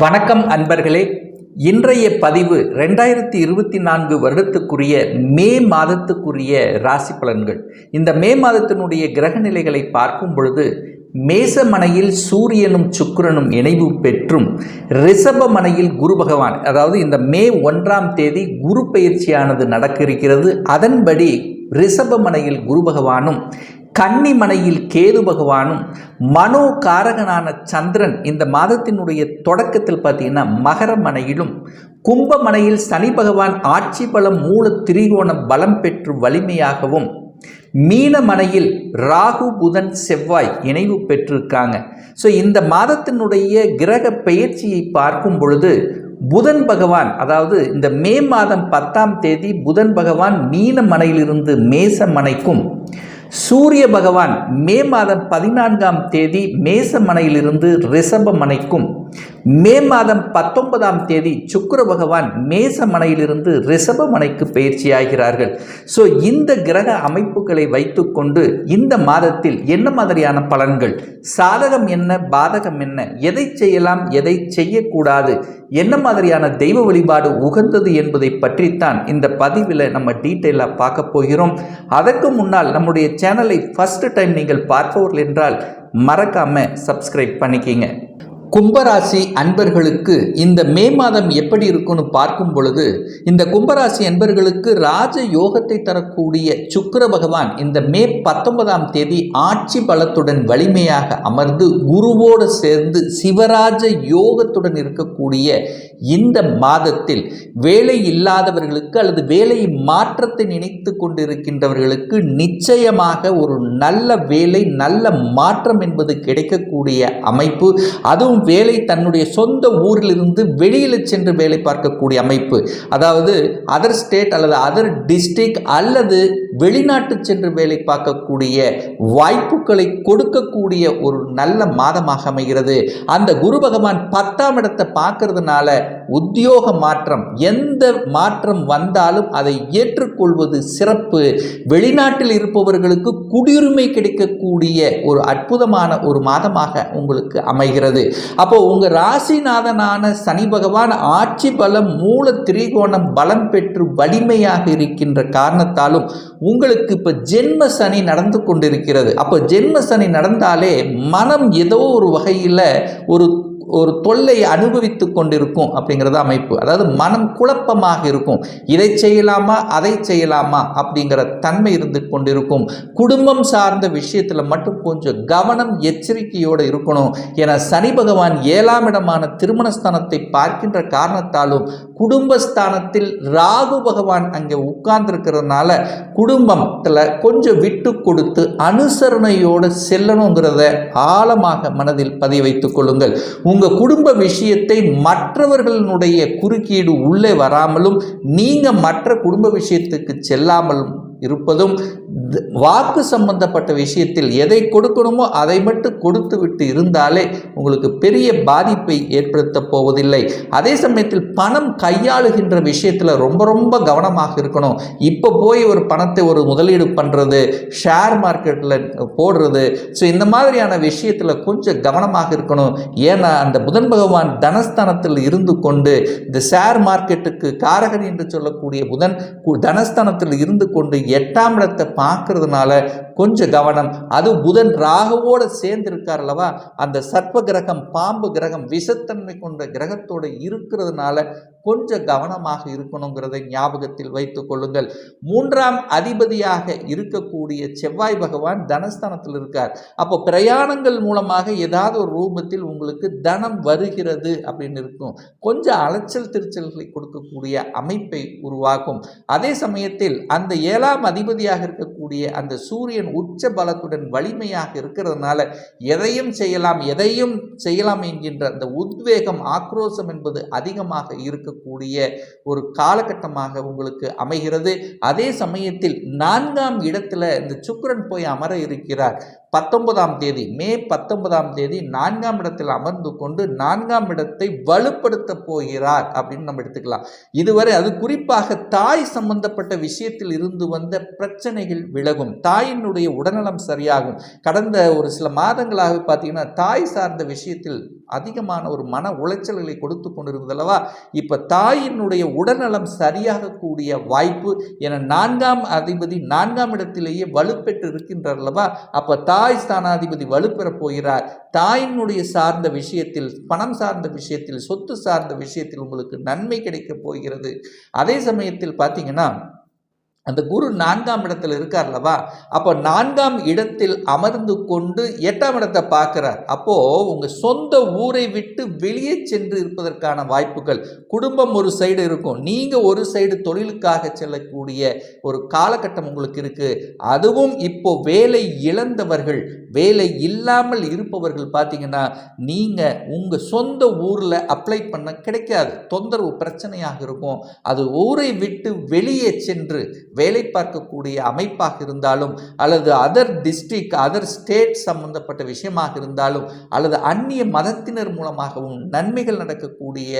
வணக்கம் அன்பர்களே. இன்றைய பதிவு 2024 வருடத்துக்குரிய மே மாதத்துக்குரிய ராசி பலன்கள். இந்த மே மாதத்தினுடைய கிரக நிலைகளை பார்க்கும் பொழுது மேசமனையில் சூரியனும் சுக்கிரனும் இணைவு பெற்றும் ரிஷபமனையில் குரு பகவான், அதாவது இந்த மே 1ஆம் தேதி குரு பயிற்சியானது நடக்க இருக்கிறது. அதன்படி ரிஷபமனையில் குரு பகவானும் கன்னிமனையில் கேது பகவானும் மனோகாரகனான சந்திரன் இந்த மாதத்தினுடைய தொடக்கத்தில் பார்த்தீங்கன்னா மகரமனையிலும் கும்பமனையில் சனி பகவான் ஆட்சி பலம் மூல திரிகோண பலம் பெற்று வலிமையாகவும் மீனமனையில் ராகு புதன் செவ்வாய் இணைவு பெற்றிருக்காங்க. ஸோ இந்த மாதத்தினுடைய கிரக பயிற்சியை பார்க்கும் பொழுது புதன் பகவான், அதாவது இந்த மே மாதம் 10ஆம் தேதி புதன் பகவான் மீனமனையிலிருந்து மேசமனைக்கும், சூரிய பகவான் மே மாதம் 14ஆம் தேதி மேசமனையிலிருந்து ரிஷபமனைக்கும், மே மாதம் 19ஆம் தேதி சுக்கிர பகவான் மேசமனையிலிருந்து ரிஷபமனைக்கு பயிற்சியாகிறார்கள். ஸோ இந்த கிரக அமைப்புகளை வைத்துக்கொண்டு இந்த மாதத்தில் என்ன மாதிரியான பலன்கள், சாதகம் என்ன பாதகம் என்ன, எதை செய்யலாம் எதை செய்யக்கூடாது, என்ன மாதிரியான தெய்வ வழிபாடு உகந்தது என்பதை பற்றித்தான் இந்த பதிவில் நம்ம டீட்டெயிலாக பார்க்க போகிறோம். அதற்கு முன்னால் நம்முடைய சேனலை ஃபர்ஸ்ட் டைம் நீங்கள் பார்ப்பவர்கள் என்றால் மறக்காம சப்ஸ்கிரைப் பண்ணிக்கிங்க. கும்பராசி அன்பர்களுக்கு இந்த மே மாதம் எப்படி இருக்குன்னு பார்க்கும் பொழுது, இந்த கும்பராசி அன்பர்களுக்கு ராஜ யோகத்தை தரக்கூடிய சுக்கிர பகவான் இந்த மே 19ஆம் தேதி ஆட்சி பலத்துடன் வலிமையாக அமர்ந்து குருவோடு சேர்ந்து சிவராஜ யோகத்துடன் இருக்கக்கூடிய இந்த மாதத்தில் வேலை இல்லாதவர்களுக்கு அல்லது வேலை மாற்றத்தை நினைத்து கொண்டிருக்கின்றவர்களுக்கு நிச்சயமாக ஒரு நல்ல வேலை, நல்ல மாற்றம் என்பது கிடைக்கக்கூடிய அமைப்பு. அதுவும் வேலை தன்னுடைய சொந்த ஊரிலிருந்து வெளியில் சென்று வேலை பார்க்கக்கூடிய அமைப்பு, அதாவது அதர் ஸ்டேட் அல்லது அதர் டிஸ்ட்ரிக்ட் அல்லது வெளிநாட்டு சென்று வேலை பார்க்கக்கூடிய வாய்ப்புகளை கொடுக்கக்கூடிய ஒரு நல்ல மாதமாக அமைகிறது. அந்த குரு பகவான் 10ஆம் இடத்தை பார்க்கறதுனால உத்தியோக மாற்றம், எந்த மாற்றம் வந்தாலும் அதை ஏற்றுக்கொள்வது சிறப்பு. வெளிநாட்டில் இருப்பவர்களுக்கு குடியுரிமை கிடைக்கக்கூடிய ஒரு அற்புதமான ஒரு மாதமாக உங்களுக்கு அமைகிறது. அப்போ உங்க ராசிநாதனான சனி பகவான் ஆட்சி பலம் மூல திரிகோணம் பலம் பெற்று வலிமையாக இருக்கின்ற காரணத்தாலும் உங்களுக்கு இப்ப ஜென்ம சனி நடந்து கொண்டிருக்கிறது. அப்போ ஜென்ம சனி நடந்தாலே மனம் ஏதோ ஒரு வகையில் ஒரு தொல்லை அனுபவித்து கொண்டிருக்கும் அப்படிங்கிறத அமைப்பு. அதாவது மனம் குழப்பமாக இருக்கும். இதை செய்யலாமா அதை செய்யலாமா அப்படிங்கிற தன்மை இருந்து கொண்டிருக்கும். குடும்பம் சார்ந்த விஷயத்தில் மட்டும் கொஞ்சம் கவனம் எச்சரிக்கையோடு இருக்கணும். என சனி பகவான் 7ஆம் இடமான திருமணஸ்தானத்தை பார்க்கின்ற காரணத்தாலும் குடும்பஸ்தானத்தில் ராகு பகவான் அங்கே உட்கார்ந்துருக்கிறதுனால குடும்பத்தில் கொஞ்சம் விட்டு கொடுத்து அனுசரணையோடு செல்லணுங்கிறத ஆழமாக மனதில் பதிய வைத்துக் கொள்ளுங்கள். உங்க குடும்ப விஷயத்தை மற்றவர்களுடைய குறுக்கீடு உள்ளே வராமலும் நீங்க மற்ற குடும்ப விஷயத்துக்கு செல்லாமலும் இருப்பதும், வாக்கு சம்பந்தப்பட்ட விஷயத்தில் எதை கொடுக்கணுமோ அதை மட்டும் கொடுத்து விட்டு இருந்தாலே உங்களுக்கு பெரிய பாதிப்பை ஏற்படுத்த போவதில்லை. அதே சமயத்தில் பணம் கையாளுகின்ற விஷயத்தில் ரொம்ப கவனமாக இருக்கணும். இப்போ போய் ஒரு பணத்தை ஒரு முதலீடு பண்ணுறது, ஷேர் மார்க்கெட்டில் போடுறது, ஸோ இந்த மாதிரியான விஷயத்தில் கொஞ்சம் கவனமாக இருக்கணும். ஏன்னா அந்த புதன் பகவான் தனஸ்தானத்தில் இருந்து கொண்டு இந்த ஷேர் மார்க்கெட்டுக்கு காரகன் என்று சொல்லக்கூடிய புதன் தனஸ்தானத்தில் இருந்து கொண்டு 8ஆம் இடத்தை பார்க்கறதுனால கொஞ்சம் கவனம். அது புதன் ராகுவோடு சேர்ந்து இருக்கார் அல்லவா, அந்த சர்ப்ப கிரகம், பாம்பு கிரகம், விஷத்தன்மை கொண்ட கிரகத்தோடு இருக்கிறதுனால கொஞ்சம் கவனமாக இருக்கணுங்கிறதை ஞாபகத்தில் வைத்துக் கொள்ளுங்கள். 3ஆம் அதிபதியாக இருக்கக்கூடிய செவ்வாய் பகவான் தனஸ்தானத்தில் இருக்கார். அப்போ பிரயாணங்கள் மூலமாக ஏதாவது ஒரு ரூபத்தில் உங்களுக்கு தனம் வருகிறது அப்படின்னு இருக்கும். கொஞ்சம் அலைச்சல் திருச்சல்களை கொடுக்கக்கூடிய அமைப்பை உருவாக்கும். அதே சமயத்தில் அந்த 7ஆம் அதிபதியாக இருக்கக்கூடிய அந்த சூரியன் உச்ச பலத்துடன் வலிமையாக இருக்கிறதுனால எதையும் செய்யலாம் என்கின்ற அந்த உத்வேகம், ஆக்ரோஷம் என்பது அதிகமாக இருக்கக்கூடிய ஒரு காலகட்டமாக உங்களுக்கு அமைகிறது. அதே சமயத்தில் 4ஆம் இடத்துல இந்த சுக்கிரன் போய் அமர இருக்கிறார். 19ஆம் தேதி மே 19ஆம் தேதி 4ஆம் இடத்தில் அமர்ந்து கொண்டு 4ஆம் இடத்தை வலுப்படுத்த போகிறார் அப்படின்னு நம்ம எடுத்துக்கலாம். இதுவரை அது குறிப்பாக தாய் சம்பந்தப்பட்ட விஷயத்தில் இருந்து வந்த பிரச்சனைகள் விலகும், தாயினுடைய உடல்நலம் சரியாகும். கடந்த ஒரு சில மாதங்களாக பார்த்தீங்கன்னா தாய் சார்ந்த விஷயத்தில் அதிகமான ஒரு மன உளைச்சல்களை கொடுத்து கொண்டிருந்தல்லவா, இப்போ தாயினுடைய உடல்நலம் சரியாகக்கூடிய வாய்ப்பு என 4ஆம் அதிபதி 4ஆம் இடத்திலேயே வலுப்பெற்று இருக்கின்றார் அல்லவா. அப்போ தாய் ஸ்தானாதிபதி வலுப்பெறப் போகிறார். தாயினுடைய சார்ந்த விஷயத்தில், பணம் சார்ந்த விஷயத்தில், சொத்து சார்ந்த விஷயத்தில் உங்களுக்கு நன்மை கிடைக்கப் போகிறது. அதே சமயத்தில் பார்த்தீங்கன்னா அந்த குரு 4ஆம் இடத்தில் இருக்கார் அல்லவா, அப்போ 4ஆம் இடத்தில் அமர்ந்து கொண்டு 8ஆம் இடத்தை பார்க்கிறார். அப்போ உங்க சொந்த ஊரை விட்டு வெளியே சென்று இருப்பதற்கான வாய்ப்புகள், குடும்பம் ஒரு சைடு இருக்கும், நீங்க ஒரு சைடு தொழிலுக்காக செல்லக்கூடிய ஒரு காலகட்டம் உங்களுக்கு இருக்கு. அதுவும் இப்போ வேலை இழந்தவர்கள், வேலை இல்லாமல் இருப்பவர்கள் பார்த்தீங்கன்னா நீங்க உங்க சொந்த ஊர்ல அப்ளை பண்ண கிடைக்காது, தொந்தரவு பிரச்சனையாக இருக்கும். அது ஊரை விட்டு வெளியே சென்று வேலை பார்க்கக்கூடிய அமைப்பாக இருந்தாலும், அல்லது அதர் டிஸ்ட்ரிக்ட் அதர் ஸ்டேட் சம்பந்தப்பட்ட விஷயமாக இருந்தாலும், அல்லது அந்நிய மதத்தினர் மூலமாகவும் நன்மைகள் நடக்கக்கூடிய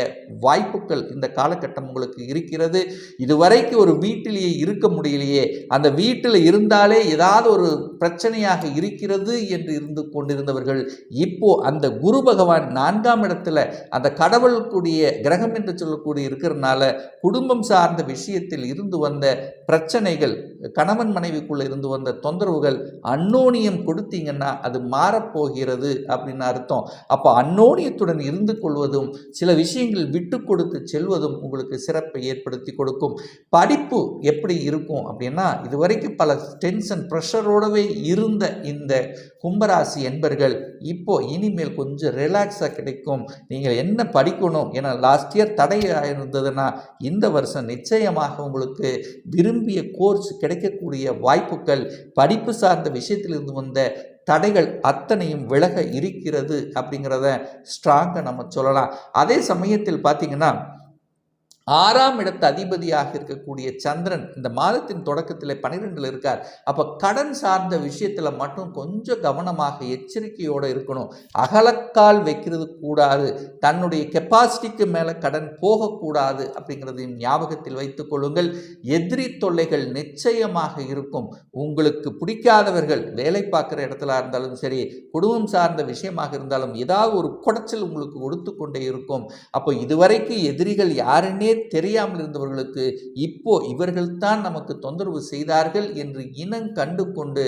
வாய்ப்புகள் இந்த காலகட்டம் உங்களுக்கு இருக்கிறது. இதுவரைக்கும் ஒரு வீட்டிலேயே இருக்க முடியலையே, அந்த வீட்டில் இருந்தாலே ஏதாவது ஒரு பிரச்சனையாக இருக்கிறது என்று இருந்து கொண்டிருந்தவர்கள் இப்போ அந்த குரு பகவான் 4ஆம் இடத்துல அந்த கடவுள் கூடிய கிரகம் என்று சொல்லக்கூடிய இருக்கிறதுனால குடும்பம் சார்ந்த விஷயத்தில் இருந்து வந்த பிரச்சனைகள், கணவன் மனைவிக்குள்ள இருந்து வந்த தொந்தரவுகள் அன்னோனியம் கொடுத்தீங்கன்னா அது மாறப்போகிறது அப்படின்னு அர்த்தம். அப்போ அன்னோனியத்துடன் இருந்து கொள்வதும் சில விஷயங்கள் விட்டு கொடுத்து செல்வதும் உங்களுக்கு சிறப்பை ஏற்படுத்தி கொடுக்கும். படிப்பு எப்படி இருக்கும் அப்படின்னா, இதுவரைக்கும் பல டென்ஷன் ப்ரெஷரோடவே இருந்த இந்த கும்பராசி என்பர்கள் இப்போ இனிமேல் கொஞ்சம் ரிலாக்ஸாக கிடைக்கும். நீங்கள் என்ன படிக்கணும் ஏன்னா லாஸ்ட் இயர் தடையாக இருந்ததுன்னா இந்த வருஷம் நிச்சயமாக உங்களுக்கு விரும்பிய கோர்ஸ் கிடைக்கக்கூடிய வாய்ப்புகள், படிப்பு சார்ந்த விஷயத்திலிருந்து வந்த தடைகள் அத்தனையும் விலக இருக்கிறது அப்படிங்கிறத ஸ்ட்ராங்காக நம்ம சொல்லலாம். அதே சமயத்தில் பார்த்தீங்கன்னா 6ஆம் இடத்து அதிபதியாக இருக்கக்கூடிய சந்திரன் இந்த மாதத்தின் தொடக்கத்தில் 12ல் இருக்கார். அப்போ கடன் சார்ந்த விஷயத்தில் மட்டும் கொஞ்சம் கவனமாக எச்சரிக்கையோடு இருக்கணும். அகலக்கால் வைக்கிறது கூடாது, தன்னுடைய கெப்பாசிட்டிக்கு மேலே கடன் போகக்கூடாது அப்படிங்கிறதையும் ஞாபகத்தில் வைத்துக் கொள்ளுங்கள். எதிரி தொல்லைகள் நிச்சயமாக இருக்கும். உங்களுக்கு பிடிக்காதவர்கள் வேலை பார்க்குற இடத்துல இருந்தாலும் சரி, குடும்பம் சார்ந்த விஷயமாக இருந்தாலும் ஏதாவது ஒரு குடைச்சல் உங்களுக்கு கொடுத்து கொண்டே இருக்கும். அப்போ இதுவரைக்கும் எதிரிகள் யாருன்னே தெரியாமல் இருந்தவர்களுக்கு இப்போ இவர்கள் தான் நமக்கு தொந்தரவு செய்தார்கள் என்று இனம் கண்டு கொண்டு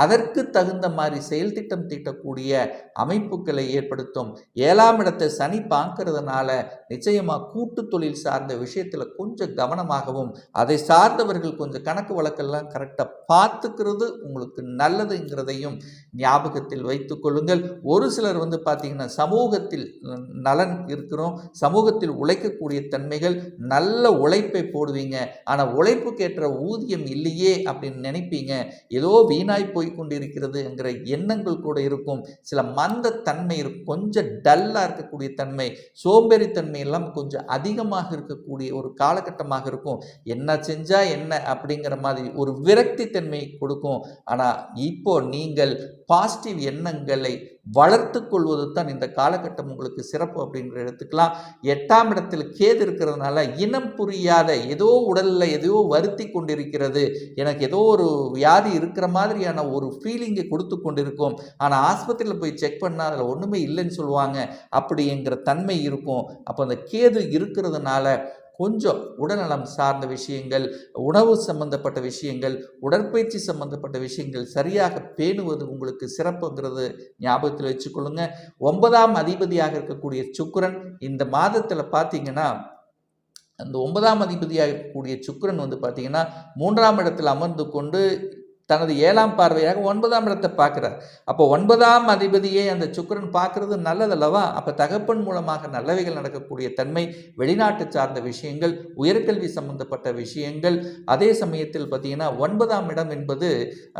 அதற்கு தகுந்த மாதிரி செயல் திட்டம் தீட்டக்கூடிய அமைப்புகளை ஏற்படுத்தும். 7ஆம் இடத்தை சனி பார்க்கறதுனால நிச்சயமா கூட்டு தொழில் சார்ந்த விஷயத்துல கொஞ்சம் கவனமாகவும், அதை சார்ந்தவர்கள் கொஞ்சம் கணக்கு வழக்கெல்லாம் கரெக்டாக பார்த்துக்கிறது உங்களுக்கு நல்லதுங்கிறதையும் ஞாபகத்தில் வைத்துக் கொள்ளுங்கள். ஒரு சிலர் பார்த்தீங்கன்னா சமூகத்தில் நலன் இருக்கிறோம், சமூகத்தில் உழைக்கக்கூடிய தன்மைகள், நல்ல உழைப்பை போடுவீங்க, ஆனால் உழைப்புக்கேற்ற ஊதியம் இல்லையே அப்படின்னு நினைப்பீங்க. ஏதோ வீணாய் போய் கொண்டிருக்கிறது என்கிற எண்ணங்கள் கூட இருக்கும். சில மந்த தன்மை இருக்கும், கொஞ்சம் டல்லாக இருக்கக்கூடிய தன்மை, சோம்பேறித்தன்மை எல்லாம் கொஞ்சம் அதிகமாக இருக்கக்கூடிய ஒரு காலகட்டமாக இருக்கும். என்ன செஞ்சா என்ன அப்படிங்கிற மாதிரி ஒரு விரக்தி தன்மை கொடுக்கும். ஆனால் இப்போ நீங்கள் பாசிட்டிவ் எண்ணங்களை வளர்த்து கொள்வது தான் இந்த காலகட்டம் உங்களுக்கு சிறப்பு அப்படிங்கிற எடுத்துக்கலாம். 8ஆம் இடத்தில் கேது இருக்கிறதுனால இனம் புரியாத ஏதோ உடலில் ஏதோ வருத்தி கொண்டிருக்கிறது, எனக்கு ஏதோ ஒரு வியாதி இருக்கிற மாதிரியான ஒரு ஃபீலிங்கை கொடுத்து கொண்டிருக்கும். ஆனால் ஆஸ்பத்திரியில் போய் செக் பண்ணால் அதில் ஒன்றுமே இல்லைன்னு சொல்லுவாங்க, அப்படிங்கிற தன்மை இருக்கும். அப்போ அந்த கேது இருக்கிறதுனால கொஞ்சம் உடல்நலம் சார்ந்த விஷயங்கள், உணவு சம்பந்தப்பட்ட விஷயங்கள், உடற்பயிற்சி சம்பந்தப்பட்ட விஷயங்கள் சரியாக பேணுவது உங்களுக்கு சிறப்புங்கிறது ஞாபகத்தில் வச்சுக்கொள்ளுங்க. 9ஆம் அதிபதியாக இருக்கக்கூடிய சுக்கிரன் இந்த மாதத்தில் பார்த்தீங்கன்னா, அந்த 9ஆம் அதிபதியாக இருக்கக்கூடிய சுக்கிரன் பார்த்தீங்கன்னா 3ஆம் இடத்தில் அமர்ந்து கொண்டு தனது 7ஆம் பார்வையாக 9ஆம் இடத்தை பார்க்குறார். அப்போ 9ஆம் அதிபதியை அந்த சுக்கிரன் பார்க்கறது நல்லதல்லவா. அப்போ தகப்பன் மூலமாக நல்லவைகள் நடக்கக்கூடிய தன்மை, வெளிநாட்டு சார்ந்த விஷயங்கள், உயர்கல்வி சம்பந்தப்பட்ட விஷயங்கள். அதே சமயத்தில் பார்த்தீங்கன்னா 9ஆம் இடம் என்பது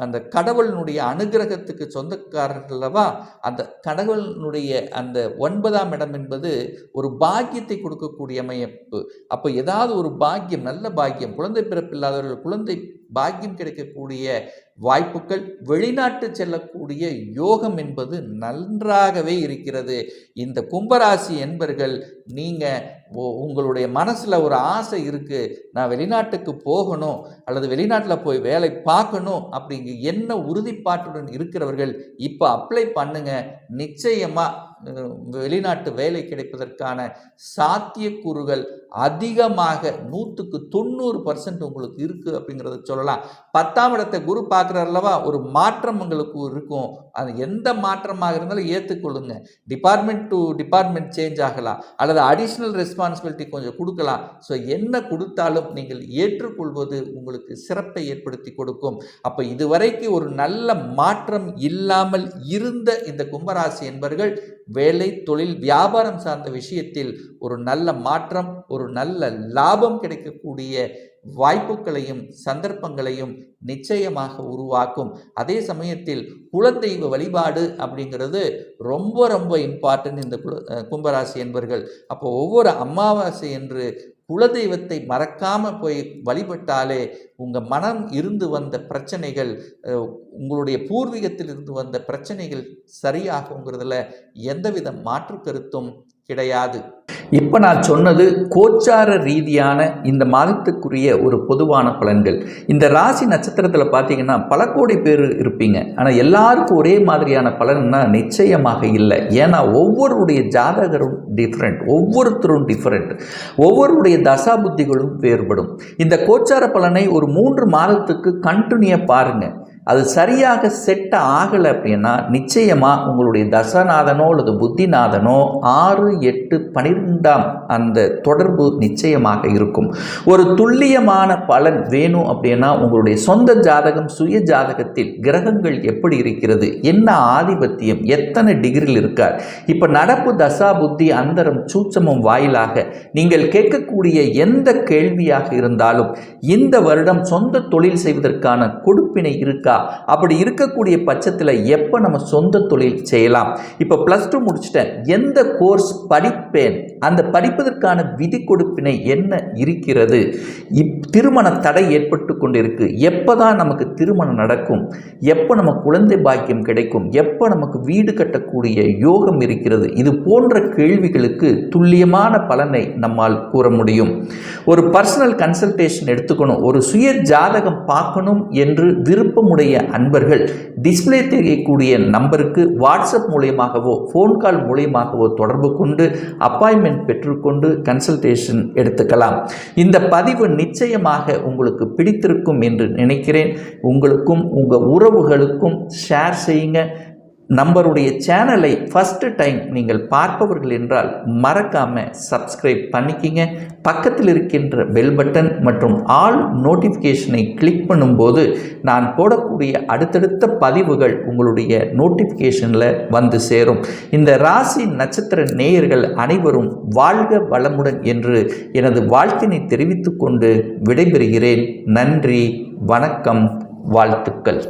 அந்த கடவுளினுடைய அனுகிரகத்துக்கு சொந்தக்காரர்கள் அல்லவா. அந்த கடவுளினுடைய அந்த 9ஆம் இடம் என்பது ஒரு பாக்கியத்தை கொடுக்கக்கூடிய அமைப்பு. அப்போ ஏதாவது ஒரு பாக்கியம், நல்ல பாக்கியம், குழந்தை பிறப்பில்லாதவர்கள் குழந்தை பாக்கியம் கிடைக்கக்கூடிய வாய்ப்புகள், வெளிநாட்டு செல்லக்கூடிய யோகம் என்பது நன்றாகவே இருக்கிறது. இந்த கும்பராசி என்பர்கள் நீங்கள் உங்களுடைய மனசில் ஒரு ஆசை இருக்குது, நான் வெளிநாட்டுக்கு போகணும் அல்லது வெளிநாட்டில் போய் வேலை பார்க்கணும் அப்படிங்க என்ன உறுதிப்பாட்டுடன் இருக்கிறவர்கள் இப்போ அப்ளை பண்ணுங்க. நிச்சயமாக வெளிநாட்டு வேலை கிடைப்பதற்கான சாத்தியக்கூறுகள் அதிகமாக 100% உங்களுக்கு இருக்குது அப்படிங்கிறத சொல்லலாம். 10ஆம் இடத்தை குரு பார்க்குறாருலவா, ஒரு மாற்றம் உங்களுக்கு இருக்கும். அது எந்த மாற்றமாக இருந்தாலும் ஏற்றுக்கொள்ளுங்க. டிபார்ட்மெண்ட் டு டிபார்ட்மெண்ட் சேஞ்ச் ஆகலாம் அல்லது அடிஷ்னல் ரெஸ்பான்சிபிலிட்டி கொஞ்சம் கொடுக்கலாம். ஸோ என்ன கொடுத்தாலும் நீங்கள் ஏற்றுக்கொள்வது உங்களுக்கு சிறப்பை ஏற்படுத்தி கொடுக்கும். அப்போ இதுவரைக்கும் ஒரு நல்ல மாற்றம் இல்லாமல் இருந்த இந்த கும்பராசி என்பர்கள் வேலை, தொழில், வியாபாரம் சார்ந்த விஷயத்தில் ஒரு நல்ல மாற்றம், ஒரு நல்ல லாபம் கிடைக்கக்கூடிய வாய்ப்புகளையும் சந்தர்ப்பங்களையும் நிச்சயமாக உருவாக்கும். அதே சமயத்தில் குலதெய்வ வழிபாடு அப்படிங்கிறது ரொம்ப ரொம்ப இம்பார்ட்டன்ட் இந்த கும்பராசி என்பர்கள். அப்போ ஒவ்வொரு அமாவாசை என்று குலதெய்வத்தை மறக்காமல் போய் வழிபட்டாலே உங்கள் மனம் இருந்து வந்த பிரச்சனைகள், உங்களுடைய பூர்வீகத்தில் இருந்து வந்த பிரச்சனைகள் சரியாகுங்கிறதுல எந்தவித மாற்று கருத்தும் கிடையாது. இப்போ நான் சொன்னது கோச்சார ரீதியான இந்த மாதத்துக்குரிய ஒரு பொதுவான பலன்கள். இந்த ராசி நட்சத்திரத்தில் பார்த்தீங்கன்னா பல கோடி பேர் இருப்பீங்க. ஆனால் எல்லாருக்கும் ஒரே மாதிரியான பலன்னா நிச்சயமாக இல்லை. ஏன்னா ஒவ்வொருடைய ஜாதகரும் டிஃப்ரெண்ட், ஒவ்வொருத்தரும் டிஃப்ரெண்ட், ஒவ்வொருடைய தசா புத்திகளும் வேறுபடும். இந்த கோச்சார பலனை ஒரு 3 மாதத்துக்கு கண்டினியூவாக பாருங்கள். அது சரியாக செட் ஆகலை அப்படின்னா நிச்சயமாக உங்களுடைய தசநாதனோ அல்லது புத்திநாதனோ 6, 8, 12ஆம் அந்த தொடர்பு நிச்சயமாக இருக்கும். ஒரு துல்லியமான பலன் வேணும் அப்படின்னா உங்களுடைய சொந்த ஜாதகம், சுய ஜாதகத்தில் கிரகங்கள் எப்படி இருக்கிறது, என்ன ஆதிபத்தியம், எத்தனை டிகிரியில் இருக்கார், இப்போ நடப்பு தசா புத்தி அந்தரம் சூட்சமும் வாயிலாக நீங்கள் கேட்கக்கூடிய எந்த கேள்வியாக இருந்தாலும் இந்த வருடம் சொந்த தொழில் செய்வதற்கான கொடுப்பினை இருக்கா, அப்படி இருக்கக்கூடிய பட்சத்தில் எப்போ நம்ம சொந்த தொழில் செய்யலாம், இப்போ +2 முடிச்சிட்டேன், எந்த கோர்ஸ் படிப்பேன், அந்த படிப்பதற்கான விதி கொடுப்பினை என்ன இருக்கிறது, திருமண தடை ஏற்பட்டு கொண்டிருக்கு, எப்போ தான் நமக்கு திருமணம் நடக்கும், எப்போ நம்ம குழந்தை பாக்கியம் கிடைக்கும், எப்போ நமக்கு வீடு கட்டக்கூடிய யோகம் இருக்கிறது, இது போன்ற கேள்விகளுக்கு துல்லியமான பலனை நம்மால் கூற முடியும். ஒரு பர்சனல் கன்சல்டேஷன் எடுத்துக்கணும், ஒரு சுய ஜாதகம் பார்க்கணும் என்று விருப்பமுடைய அன்பர்கள் டிஸ்பிளே தெரியக்கூடிய நம்பருக்கு வாட்ஸ்அப் மூலமாகவோ ஃபோன் கால் மூலமாகவோ தொடர்பு கொண்டு அப்பாயின்மெண்ட் பெற்றுக்கொண்டு கன்சல்டேஷன் எடுத்துக்கலாம். இந்த பதிவு நிச்சயமாக உங்களுக்கு பிடித்திருக்கும் என்று நினைக்கிறேன். உங்களுக்கும் உங்கள் உறவுகளுக்கும் ஷேர் செய்யுங்க. நம்மளுடைய சேனலை ஃபஸ்ட்டு டைம் நீங்கள் பார்ப்பவர்கள் என்றால் மறக்காமல் சப்ஸ்கிரைப் பண்ணிக்கிங்க. பக்கத்தில் இருக்கின்ற பெல் பட்டன் மற்றும் ஆல் நோட்டிஃபிகேஷனை கிளிக் பண்ணும்போது நான் போடக்கூடிய அடுத்தடுத்த பதிவுகள் உங்களுடைய நோட்டிஃபிகேஷனில் வந்து சேரும். இந்த ராசி நட்சத்திர நேயர்கள் அனைவரும் வாழ்க வளமுடன் என்று எனது வாழ்த்தினை தெரிவித்துக் கொண்டு விடைபெறுகிறேன். நன்றி, வணக்கம், வாழ்த்துக்கள்.